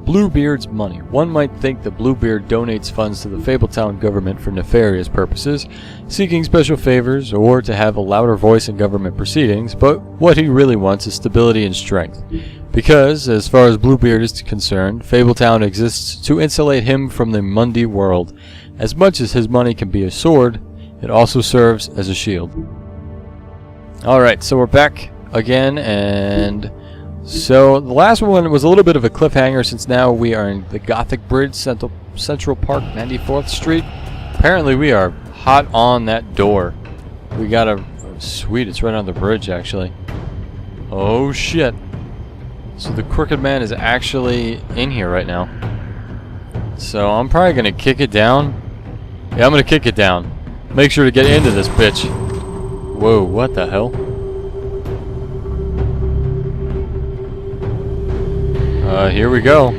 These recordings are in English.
Bluebeard's money. One might think that Bluebeard donates funds to the Fabletown government for nefarious purposes, seeking special favors or to have a louder voice in government proceedings, but what he really wants is stability and strength. Because, as far as Bluebeard is concerned, Fabletown exists to insulate him from the Mundy world. As much as his money can be a sword, it also serves as a shield. Alright, so we're back again, and so the last one was a little bit of a cliffhanger since now we are in the Gothic Bridge, Central Park, 94th Street. Apparently we are hot on that door. We got a... Sweet, it's right on the bridge actually. Oh shit. So the Crooked Man is actually in here right now. So I'm probably going to kick it down. Yeah, I'm going to kick it down. Make sure to get into this bitch. Whoa, what the hell? Here we go.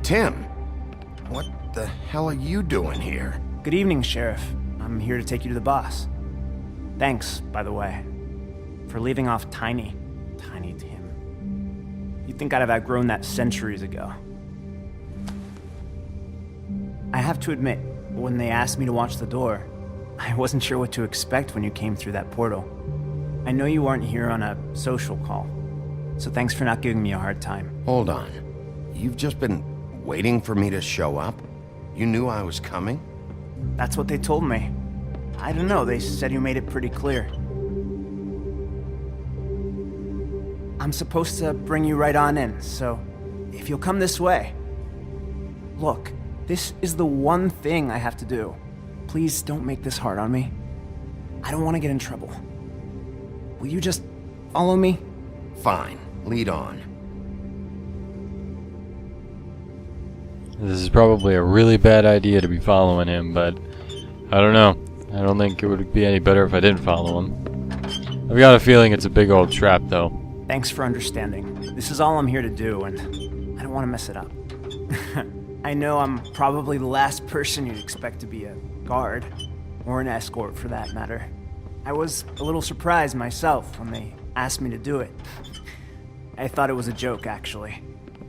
Tim, what the hell are you doing here? Good evening, Sheriff. I'm here to take you to the boss. Thanks, by the way, for leaving off Tiny Tim. You'd think I'd have outgrown that centuries ago. I have to admit, when they asked me to watch the door, I wasn't sure what to expect when you came through that portal. I know you aren't here on a social call, so thanks for not giving me a hard time. Hold on. You've just been waiting for me to show up? You knew I was coming? That's what they told me. I don't know, they said you made it pretty clear. I'm supposed to bring you right on in, so if you'll come this way. Look, this is the one thing I have to do. Please don't make this hard on me. I don't want to get in trouble. Will you just follow me? Fine, lead on. This is probably a really bad idea to be following him, but I don't know. I don't think it would be any better if I didn't follow him. I've got a feeling it's a big old trap, though. Thanks for understanding. This is all I'm here to do, and I don't want to mess it up. I know I'm probably the last person you'd expect to be a guard, or an escort for that matter. I was a little surprised myself when they asked me to do it. I thought it was a joke, actually.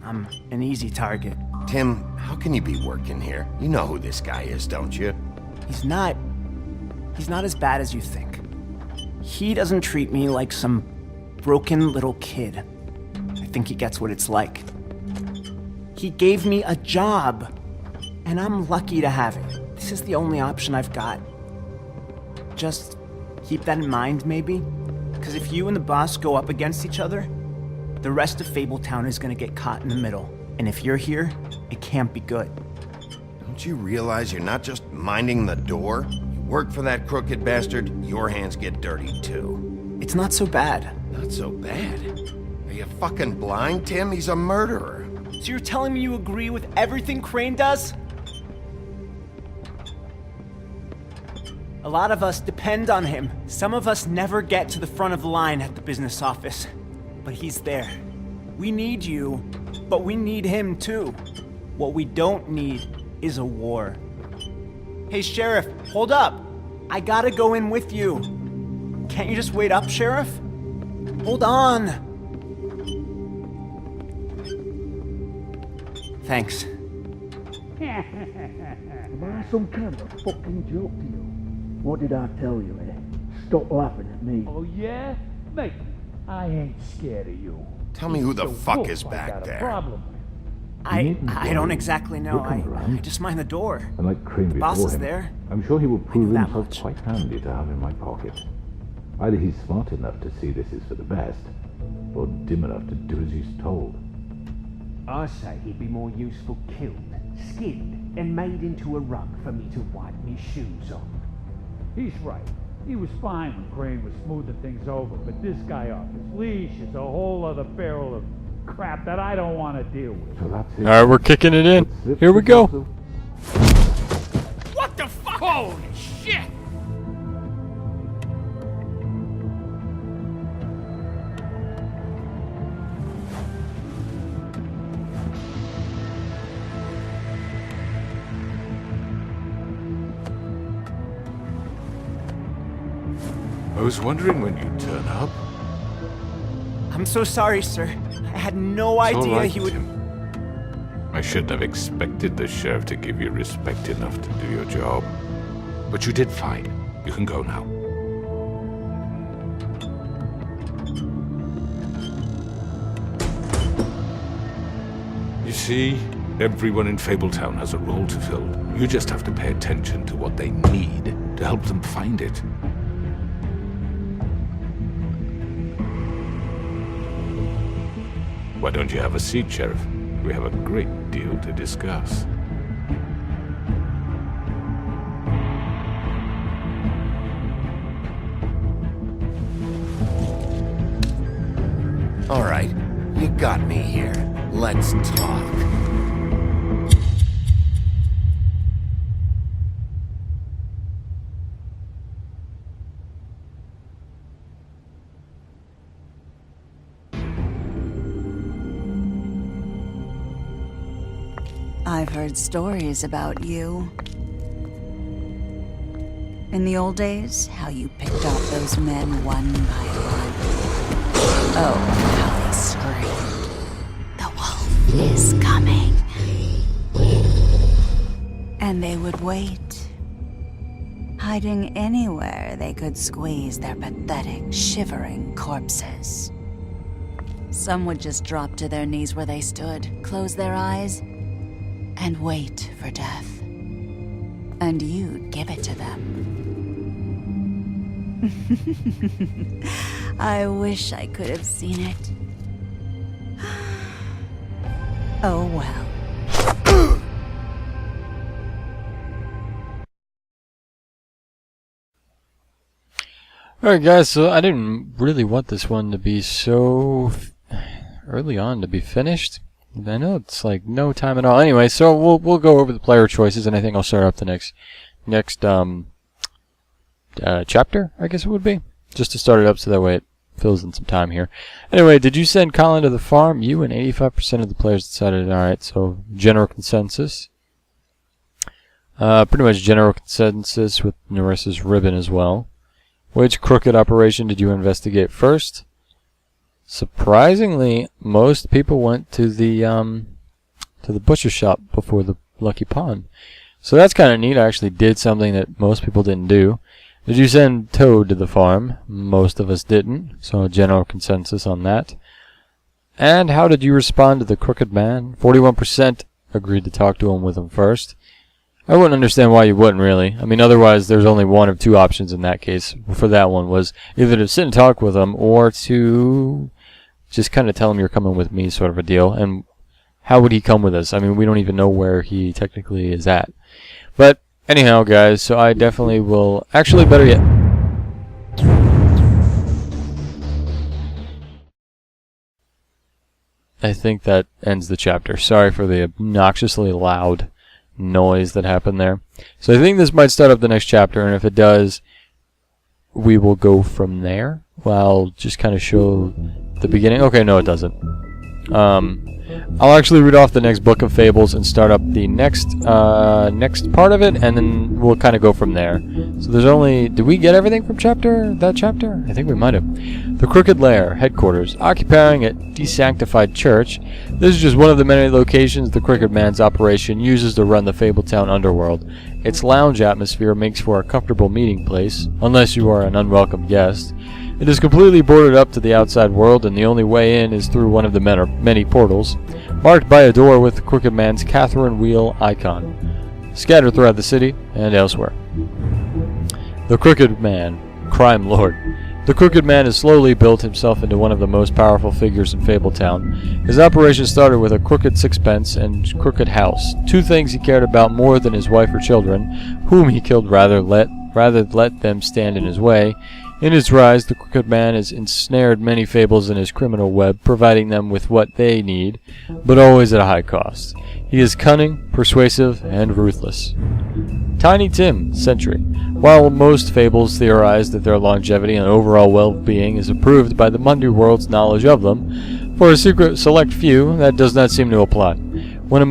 I'm an easy target. Tim, how can you be working here? You know who this guy is, don't you? He's not as bad as you think. He doesn't treat me like some broken little kid. I think he gets what it's like. He gave me a job, and I'm lucky to have it. This is the only option I've got. Just keep that in mind, maybe? Because if you and the boss go up against each other, the rest of Fabletown is gonna get caught in the middle. And if you're here, it can't be good. Don't you realize you're not just minding the door? You work for that crooked bastard, your hands get dirty too. It's not so bad. Not so bad? Are you fucking blind, Tim? He's a murderer. So you're telling me you agree with everything Crane does? A lot of us depend on him. Some of us never get to the front of the line at the business office. But he's there. We need you, but we need him too. What we don't need is a war. Hey, Sheriff, hold up. I gotta go in with you. Can't you just wait up, Sheriff? Hold on. Thanks. Am I some kind of a fucking joke to you? What did I tell you, eh? Stop laughing at me. Oh, yeah? Mate, I ain't scared of you. Tell me who the So fuck Wolf is I back got a there. problem with. I don't exactly know. Looking I around. just mind the door. And like Crane The boss before is him, there. I'm sure he will prove that himself much. quite handy to have in my pocket. Either he's smart enough to see this is for the best, or dim enough to do as he's told. I say he'd be more useful killed, skinned, and made into a rug for me to wipe me shoes on. He's right. He was fine when Crane was smoothing things over, but this guy off his leash is a whole other barrel of crap that I don't want to deal with. So that's it. Alright, we're kicking it in. Let's Here we lift go. the muzzle. What the fuck? Holy shit! I was wondering when you'd turn up. I'm so sorry, sir. I had no It's all idea right, he would... Tim. I shouldn't have expected the sheriff to give you respect enough to do your job. But you did fine. You can go now. You see, everyone in Fabletown has a role to fill. You just have to pay attention to what they need to help them find it. Why don't you have a seat, Sheriff? We have a great deal to discuss. All right, you got me here. Let's talk. I've heard stories about you. In the old days, how you picked off those men one by one. Oh, how they screamed. The wolf is coming. And they would wait, hiding anywhere they could squeeze their pathetic, shivering corpses. Some would just drop to their knees where they stood, close their eyes, and wait for death. And you'd give it to them. I wish I could have seen it. Oh well. Alright guys, so I didn't really want this one to be so early on to be finished. I know it's like no time at all. Anyway, so we'll go over the player choices, and I think I'll start up the next chapter, I guess it would be, just to start it up so that way it fills in some time here. Anyway, did you send Colin to the farm? You and 85% of the players decided. All right, so general consensus. Pretty much general consensus with Narissa's ribbon as well. Which crooked operation did you investigate first? Surprisingly, most people went to the butcher shop before the Lucky Pond. So that's kind of neat. I actually did something that most people didn't do. Did you send Toad to the farm? Most of us didn't, so a general consensus on that. And how did you respond to the crooked man? 41% agreed to talk to him with him first. I wouldn't understand why you wouldn't, really. I mean, otherwise there's only one of two options in that case. For that one was either to sit and talk with him or to just kind of tell him you're coming with me, sort of a deal. And how would he come with us? I mean, we don't even know where he technically is at. But anyhow, guys, so I definitely will... Actually, better yet... I think that ends the chapter. Sorry for the obnoxiously loud noise that happened there. So I think this might start up the next chapter, and if it does, we will go from there. Well, I'll just kind of show the beginning. Okay, no, it doesn't. I'll actually read off the next book of Fables and start up the next part of it, and then we'll kind of go from there. So there's only... Did we get everything from that chapter? I think we might have. The Crooked Lair, headquarters, occupying a desanctified church. This is just one of the many locations the Crooked Man's operation uses to run the Fabletown underworld. Its lounge atmosphere makes for a comfortable meeting place, unless you are an unwelcome guest. It is completely boarded up to the outside world, and the only way in is through one of the many portals, marked by a door with the Crooked Man's Catherine Wheel icon, scattered throughout the city and elsewhere. The Crooked Man, Crime Lord. The Crooked Man has slowly built himself into one of the most powerful figures in Fabletown. His operation started with a crooked sixpence and crooked house, two things he cared about more than his wife or children, whom he killed rather let them stand in his way. In his rise, the Crooked Man has ensnared many fables in his criminal web, providing them with what they need, but always at a high cost. He is cunning, persuasive, and ruthless. Tiny Tim, Sentry. While most fables theorize that their longevity and overall well-being is approved by the Mundy world's knowledge of them, for a secret select few, that does not seem to apply. When a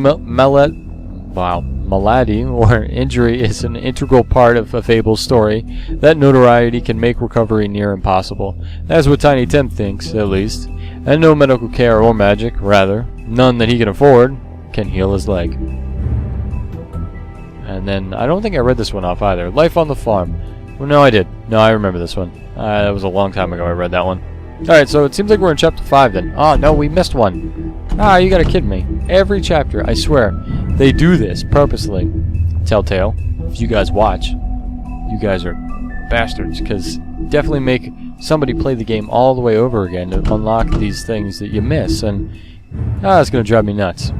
malady or injury is an integral part of a Fable's story, that notoriety can make recovery near impossible. That's what Tiny Tim thinks, at least. And no medical care or magic, rather, none that he can afford, can heal his leg. And then, I don't think I read this one off either. Life on the Farm. Well, no, I did. No, I remember this one. That was a long time ago I read that one. Alright, so it seems like we're in chapter 5 then. Oh, no, we missed one. Ah, you gotta kid me. Every chapter, I swear, they do this purposely. Telltale, if you guys watch, you guys are bastards, because definitely make somebody play the game all the way over again to unlock these things that you miss, and it's gonna drive me nuts.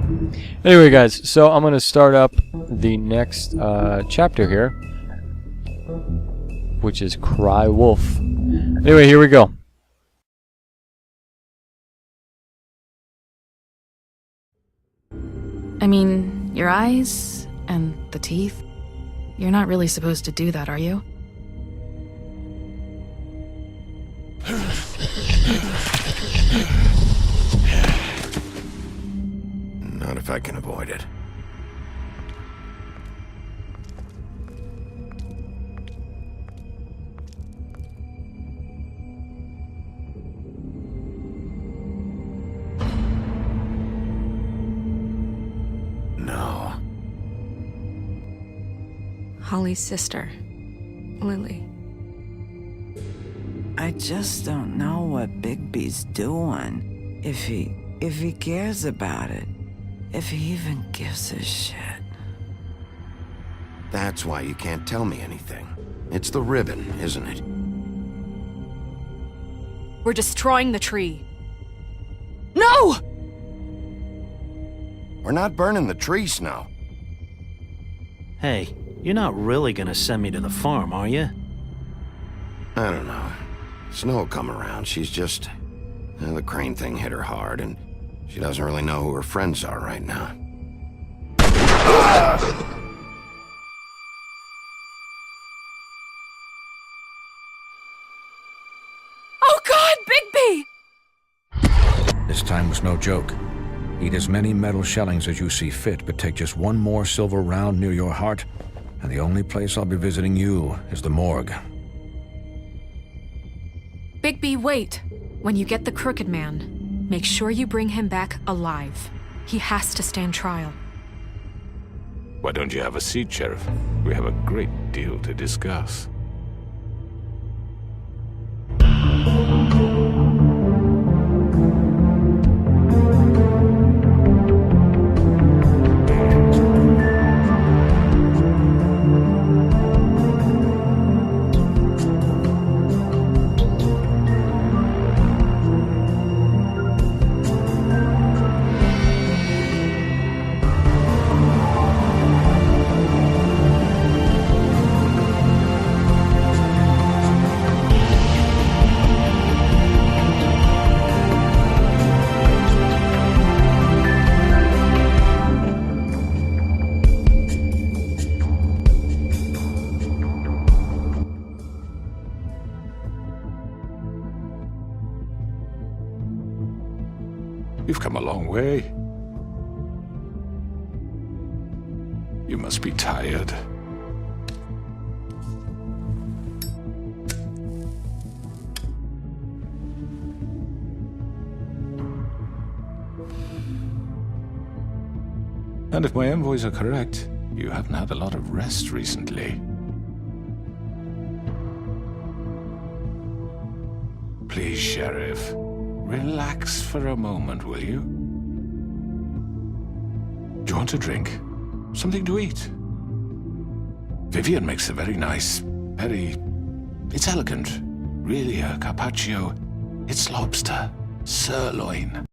Anyway, guys, so I'm gonna start up the next chapter here, which is Cry Wolf. Anyway, here we go. I mean, your eyes and the teeth. You're not really supposed to do that, are you? Not if I can avoid it. No. Holly's sister, Lily. I just don't know what Bigby's doing. If he cares about it. If he even gives a shit. That's why you can't tell me anything. It's the ribbon, isn't it? We're destroying the tree. No! We're not burning the tree, Snow. Hey, you're not really gonna send me to the farm, are you? I don't know. Snow will come around. She's just... the crane thing hit her hard, and she doesn't really know who her friends are right now. Oh God, Bigby! This time was no joke. Eat as many metal shellings as you see fit, but take just one more silver round near your heart, and the only place I'll be visiting you is the morgue. Bigby, wait. When you get the Crooked Man, make sure you bring him back alive. He has to stand trial. Why don't you have a seat, Sheriff? We have a great deal to discuss. You've come a long way. You must be tired. And if my envoys are correct, you haven't had a lot of rest recently. Please, Sheriff. Relax for a moment, will you? Do you want a drink? Something to eat? Vivian makes a very nice, it's elegant. Really a carpaccio. It's lobster, sirloin.